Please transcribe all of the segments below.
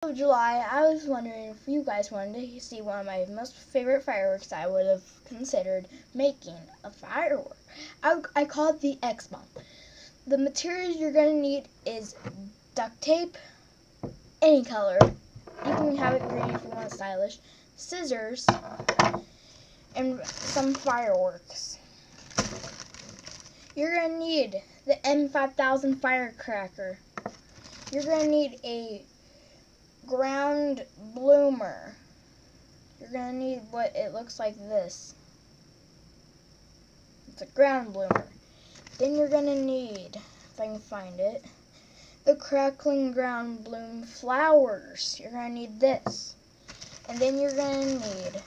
Of July, I was wondering if you guys wanted to see one of my most favorite fireworks. I would have considered making a firework. I call it the X-Bomb. The materials you're going to need is duct tape, any color. You can have it green if you want it stylish. Scissors, and some fireworks. You're going to need the M5000 firecracker. You're going to need a ground bloomer. You're going to need what it looks like this. It's a ground bloomer. Then you're going to need, if I can find it, the crackling ground bloom flowers. You're going to need this. And then you're going to need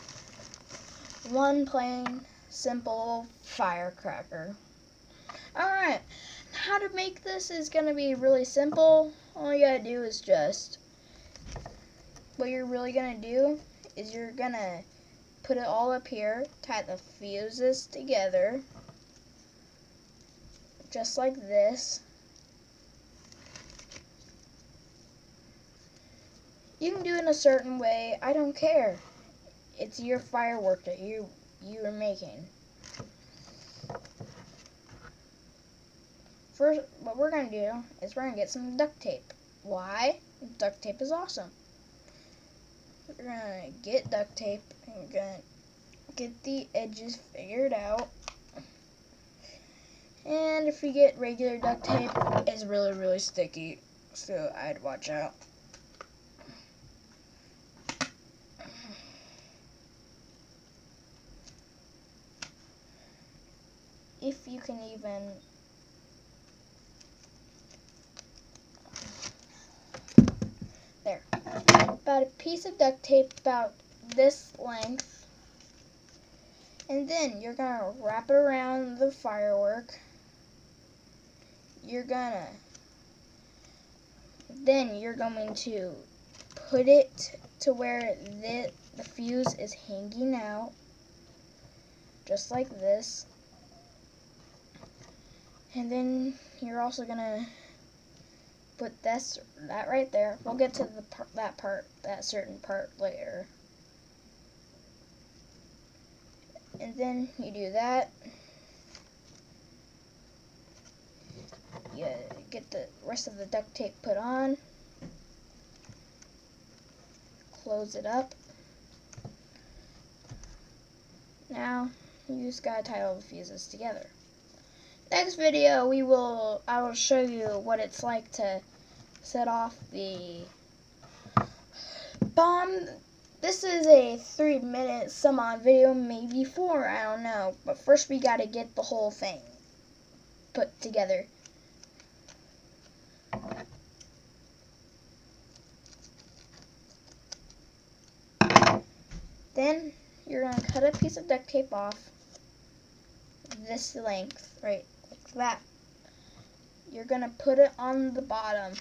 one plain, simple firecracker. Alright, how to make this is going to be really simple. All you got to do is what you're really going to do is you're going to put it all up here, tie the fuses together, just like this. You can do it in a certain way, I don't care. It's your firework that you are making. First, what we're going to do is we're going to get some duct tape. Why? Duct tape is awesome. We're going to get duct tape and we're going to get the edges figured out. And if you get regular duct tape, it's really, really sticky, so I'd watch out. If you can even there. About a piece of duct tape about this length. And then you're going to wrap it around the firework. Then you're going to put it to where the fuse is hanging out. Just like this. And then you're also going to put that right there. We'll get to that certain part later. And then you do that. You get the rest of the duct tape put on. Close it up. Now you just gotta tie all the fuses together. Next video I will show you what it's like to set off the bomb. This is a 3-minute some odd video, maybe 4, I don't know. But first we gotta get the whole thing put together. Then you're gonna cut a piece of duct tape off this length, right, like that. You're gonna put it on the bottom.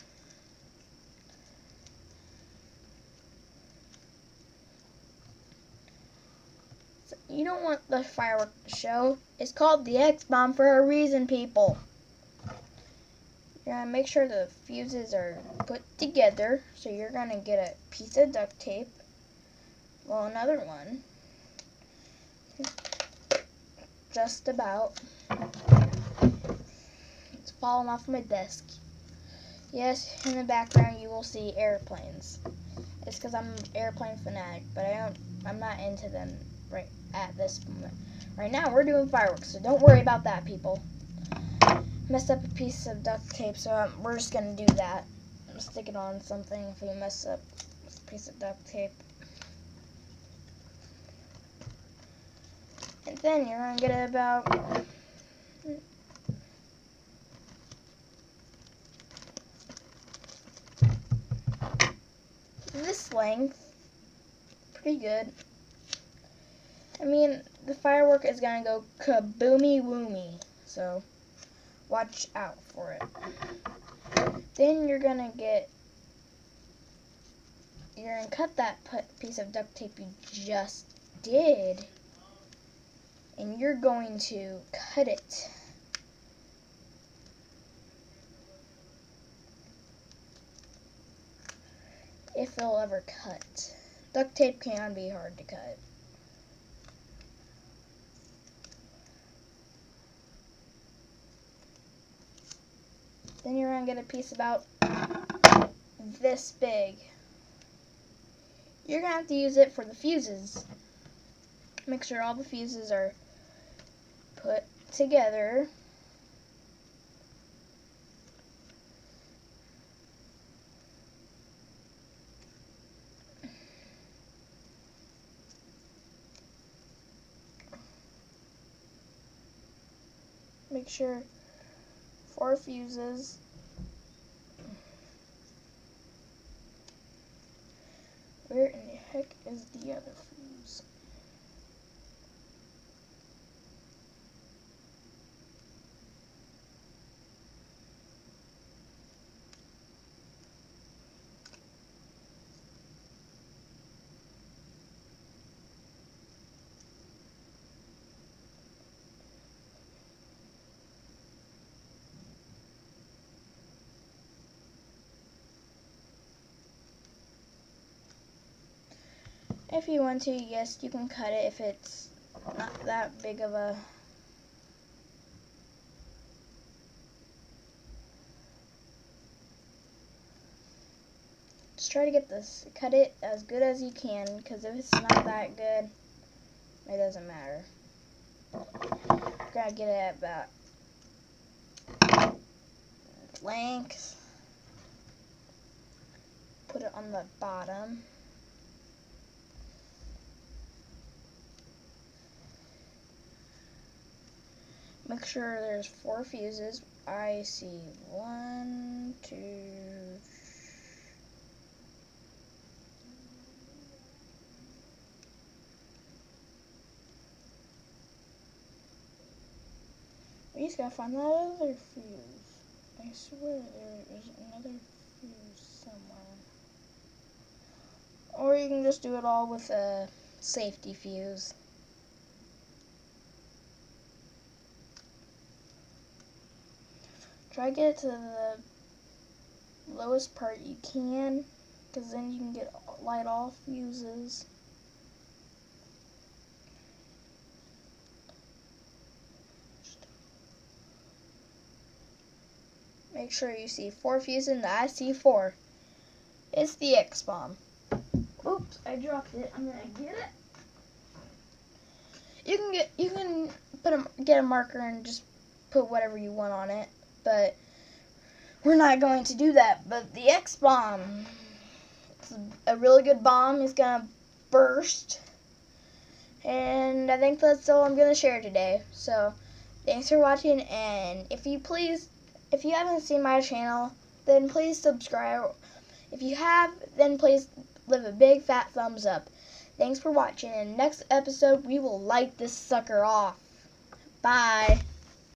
So you don't want the firework to show. It's called the X-Bomb for a reason, people. You're gonna make sure the fuses are put together. So you're gonna get a piece of duct tape. Well, another one. Just about. It's falling off my desk. Yes, in the background you will see airplanes. It's because I'm an airplane fanatic, but I'm not into them right at this moment. Right now we're doing fireworks, so don't worry about that, people. Messed up a piece of duct tape, so we're just gonna do that. Stick it on something if we mess up a piece of duct tape. And then you're going to get about this length. Pretty good. I mean, the firework is going to go kaboomy woomy, so watch out for it. Then you're going to cut that piece of duct tape you just did. And you're going to cut it if they'll ever cut. Duct tape can be hard to cut. Then you're going to get a piece about this big. You're going to have to use it for the fuses. Make sure all the fuses are put together. Make sure 4 fuses. Where in the heck is the other fuse? If you want to, yes, you can cut it if it's not that big of a... Just try to get this, cut it as good as you can, because if it's not that good, it doesn't matter. Gotta get it at about length. Put it on the bottom. Make sure there's 4 fuses. I see 1, 2, 3. We just gotta find that other fuse. I swear there is another fuse somewhere. Or you can just do it all with a safety fuse. Try to get it to the lowest part you can, because then you can light all fuses. Make sure you see 4 fuses, and I see 4. It's the X-bomb. Oops, I dropped it. I'm gonna get it. You can get a marker and just put whatever you want on it. But we're not going to do that. But the X-bomb, it's a really good bomb. It's gonna burst, and I think that's all I'm gonna share today. So thanks for watching, and if you haven't seen my channel, then please subscribe. If you have, then please leave a big fat thumbs up. Thanks for watching, and next episode we will light this sucker off. Bye.